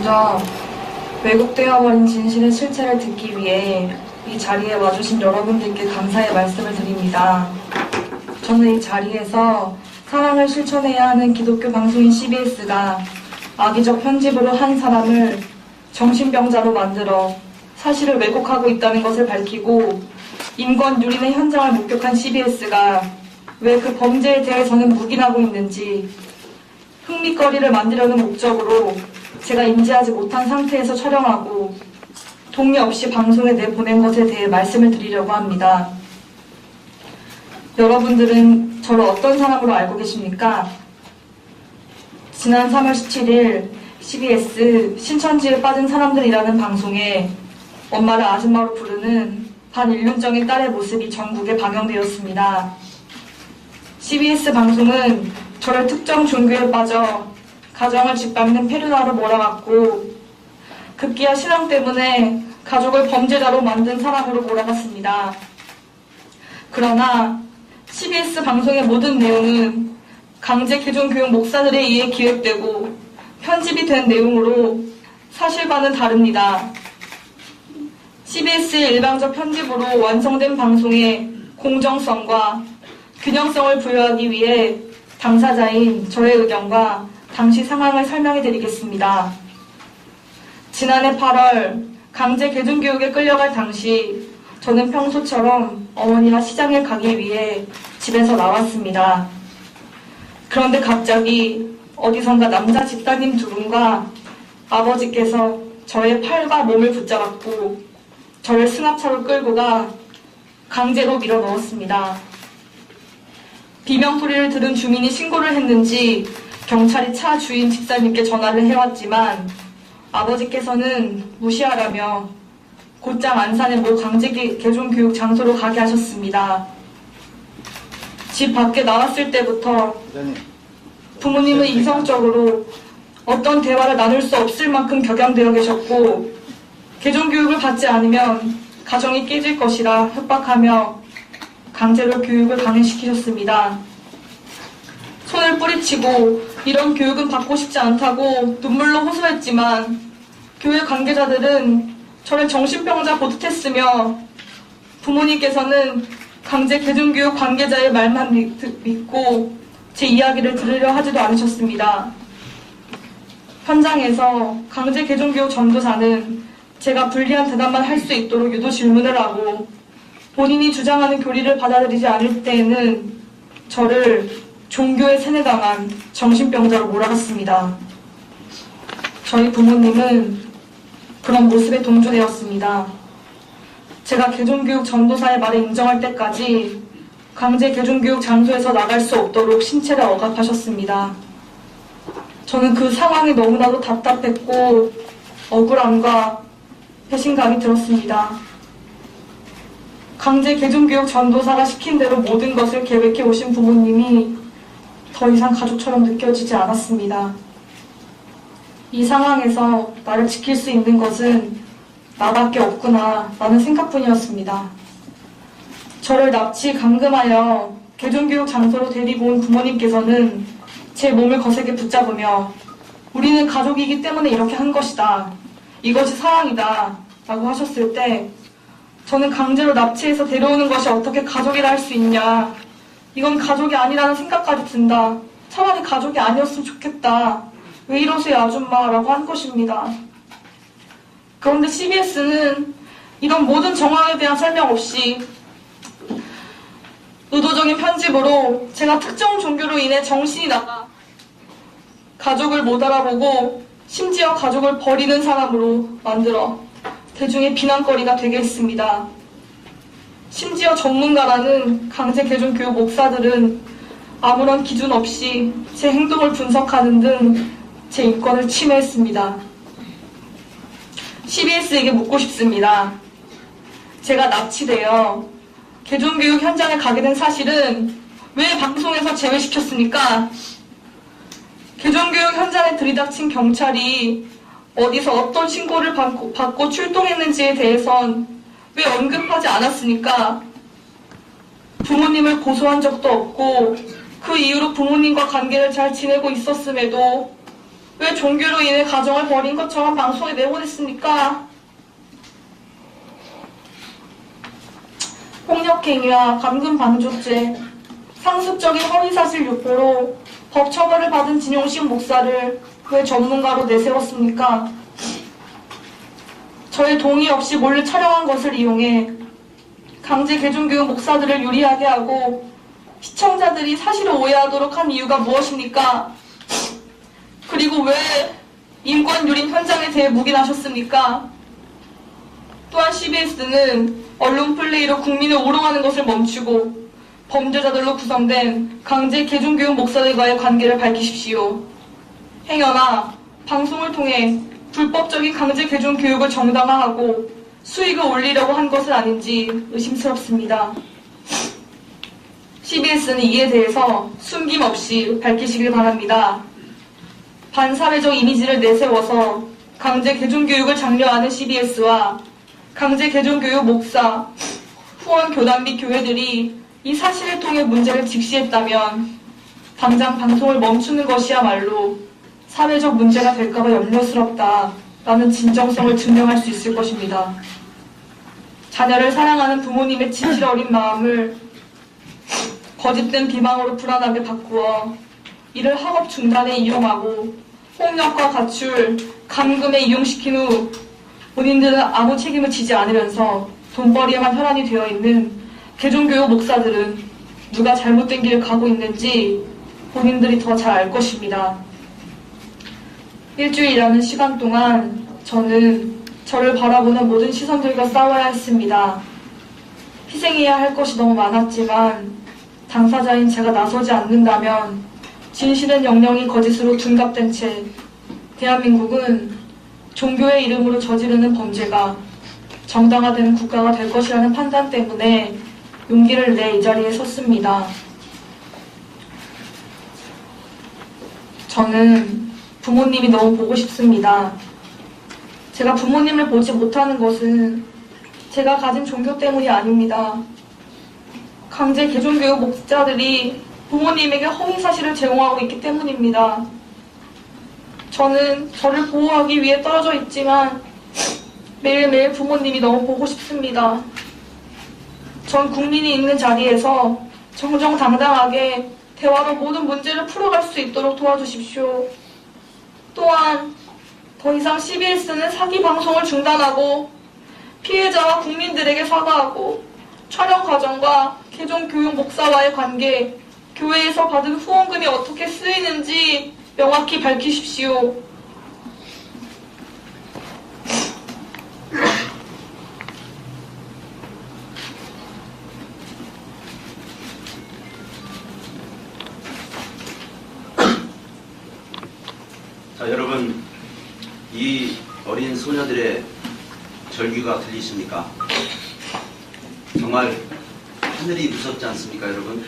먼저 왜곡되어버린 진실의 실체를 듣기 위해 이 자리에 와주신 여러분들께 감사의 말씀을 드립니다. 저는 이 자리에서 사랑을 실천해야 하는 기독교 방송인 CBS가 악의적 편집으로 한 사람을 정신병자로 만들어 사실을 왜곡하고 있다는 것을 밝히고 인권 유린의 현장을 목격한 CBS가 왜 그 범죄에 대해서는 묵인하고 있는지 흥미거리를 만들려는 목적으로 제가 인지하지 못한 상태에서 촬영하고 동의 없이 방송에 내보낸 것에 대해 말씀을 드리려고 합니다. 여러분들은 저를 어떤 사람으로 알고 계십니까? 지난 3월 17일 CBS 신천지에 빠진 사람들이라는 방송에 엄마를 아줌마로 부르는 반일륜적인 딸의 모습이 전국에 방영되었습니다. CBS 방송은 저를 특정 종교에 빠져 가정을 짓밟는 페르나로 몰아갔고 급기야 신앙 때문에 가족을 범죄자로 만든 사람으로 몰아갔습니다. 그러나 CBS 방송의 모든 내용은 강제 개종교육 목사들에 의해 기획되고 편집이 된 내용으로 사실과는 다릅니다. CBS의 일방적 편집으로 완성된 방송의 공정성과 균형성을 부여하기 위해 당사자인 저의 의견과 당시 상황을 설명해 드리겠습니다. 지난해 8월 강제 개종교육에 끌려갈 당시 저는 평소처럼 어머니와 시장에 가기 위해 집에서 나왔습니다. 그런데 갑자기 어디선가 남자 집사님 두 분과 아버지께서 저의 팔과 몸을 붙잡았고 저를 승합차로 끌고 가 강제로 밀어 넣었습니다. 비명소리를 들은 주민이 신고를 했는지 경찰이 차 주인 집사님께 전화를 해왔지만 아버지께서는 무시하라며 곧장 안산의 모 강제 개종교육 장소로 가게 하셨습니다. 집 밖에 나왔을 때부터 부모님은 이성적으로 어떤 대화를 나눌 수 없을 만큼 격양되어 계셨고 개종교육을 받지 않으면 가정이 깨질 것이라 협박하며 강제로 교육을 강행시키셨습니다. 손을 뿌리치고 이런 교육은 받고 싶지 않다고 눈물로 호소했지만 교회 관계자들은 저를 정신병자 보듯했으며 부모님께서는 강제 개종교육 관계자의 말만 믿고 제 이야기를 들으려 하지도 않으셨습니다. 현장에서 강제 개종교육 전도사는 제가 불리한 대답만 할 수 있도록 유도 질문을 하고 본인이 주장하는 교리를 받아들이지 않을 때에는 저를 종교에 세뇌당한 정신병자로 몰아갔습니다. 저희 부모님은 그런 모습에 동조되었습니다. 제가 개종교육 전도사의 말을 인정할 때까지 강제 개종교육 장소에서 나갈 수 없도록 신체를 억압하셨습니다. 저는 그 상황이 너무나도 답답했고 억울함과 배신감이 들었습니다. 강제 개종교육 전도사가 시킨 대로 모든 것을 계획해 오신 부모님이 더 이상 가족처럼 느껴지지 않았습니다. 이 상황에서 나를 지킬 수 있는 것은 나밖에 없구나 라는 생각뿐이었습니다. 저를 납치 감금하여 개종교육 장소로 데리고 온 부모님께서는 제 몸을 거세게 붙잡으며 우리는 가족이기 때문에 이렇게 한 것이다. 이것이 사랑이다. 라고 하셨을 때 저는 강제로 납치해서 데려오는 것이 어떻게 가족이라 할 수 있냐. 이건 가족이 아니라는 생각까지 든다. 차라리 가족이 아니었으면 좋겠다. 왜 이러세요 아줌마 라고 한 것입니다. 그런데 CBS는 이런 모든 정황에 대한 설명 없이 의도적인 편집으로 제가 특정 종교로 인해 정신이 나가 가족을 못 알아보고 심지어 가족을 버리는 사람으로 만들어 대중의 비난거리가 되게 했습니다. 심지어 전문가라는 강제 개종교육 목사들은 아무런 기준 없이 제 행동을 분석하는 등 제 인권을 침해했습니다. CBS에게 묻고 싶습니다. 제가 납치되어 개종교육 현장에 가게 된 사실은 왜 방송에서 제외시켰습니까? 개종교육 현장에 들이닥친 경찰이 어디서 어떤 신고를 받고 출동했는지에 대해선 왜 언급하지 않았습니까? 부모님을 고소한 적도 없고 그 이후로 부모님과 관계를 잘 지내고 있었음에도 왜 종교로 인해 가정을 버린 것처럼 방송에 내보냈습니까? 폭력행위와 감금방조죄, 상습적인 허위사실 유포로 법처벌을 받은 진용식 목사를 왜 전문가로 내세웠습니까? 저의 동의 없이 몰래 촬영한 것을 이용해 강제 개종교육 목사들을 유리하게 하고 시청자들이 사실을 오해하도록 한 이유가 무엇입니까? 그리고 왜 인권 유린 현장에 대해 묵인하셨습니까? 또한 CBS는 언론 플레이로 국민을 우롱하는 것을 멈추고 범죄자들로 구성된 강제 개종교육 목사들과의 관계를 밝히십시오. 행여나 방송을 통해 불법적인 강제 개종 교육을 정당화하고 수익을 올리려고 한 것은 아닌지 의심스럽습니다. CBS는 이에 대해서 숨김없이 밝히시길 바랍니다. 반사회적 이미지를 내세워서 강제 개종교육을 장려하는 CBS와 강제 개종교육 목사, 후원 교단 및 교회들이 이 사실을 통해 문제를 직시했다면 당장 방송을 멈추는 것이야말로 사회적 문제가 될까봐 염려스럽다라는 진정성을 증명할 수 있을 것입니다. 자녀를 사랑하는 부모님의 진실 어린 마음을 거짓된 비방으로 불안하게 바꾸어 이를 학업 중단에 이용하고 폭력과 가출, 감금에 이용시킨 후 본인들은 아무 책임을 지지 않으면서 돈벌이에만 혈안이 되어 있는 개종교육 목사들은 누가 잘못된 길을 가고 있는지 본인들이 더 잘 알 것입니다. 일주일이라는 시간 동안 저는 저를 바라보는 모든 시선들과 싸워야 했습니다. 희생해야 할 것이 너무 많았지만 당사자인 제가 나서지 않는다면 진실은 영영이 거짓으로 둔갑된 채 대한민국은 종교의 이름으로 저지르는 범죄가 정당화되는 국가가 될 것이라는 판단 때문에 용기를 내 이 자리에 섰습니다. 저는 부모님이 너무 보고 싶습니다. 제가 부모님을 보지 못하는 것은 제가 가진 종교 때문이 아닙니다. 강제 개종교육 목자들이 부모님에게 허위사실을 제공하고 있기 때문입니다. 저는 저를 보호하기 위해 떨어져 있지만 매일매일 부모님이 너무 보고 싶습니다. 전 국민이 있는 자리에서 정정당당하게 대화로 모든 문제를 풀어갈 수 있도록 도와주십시오. 또한 더 이상 CBS는 사기 방송을 중단하고 피해자와 국민들에게 사과하고 촬영 과정과 개종교육 목사와의 관계, 교회에서 받은 후원금이 어떻게 쓰이는지 명확히 밝히십시오. 자, 여러분, 이 어린 소녀들의 절규가 들리십니까? 정말 하늘이 무섭지 않습니까, 여러분?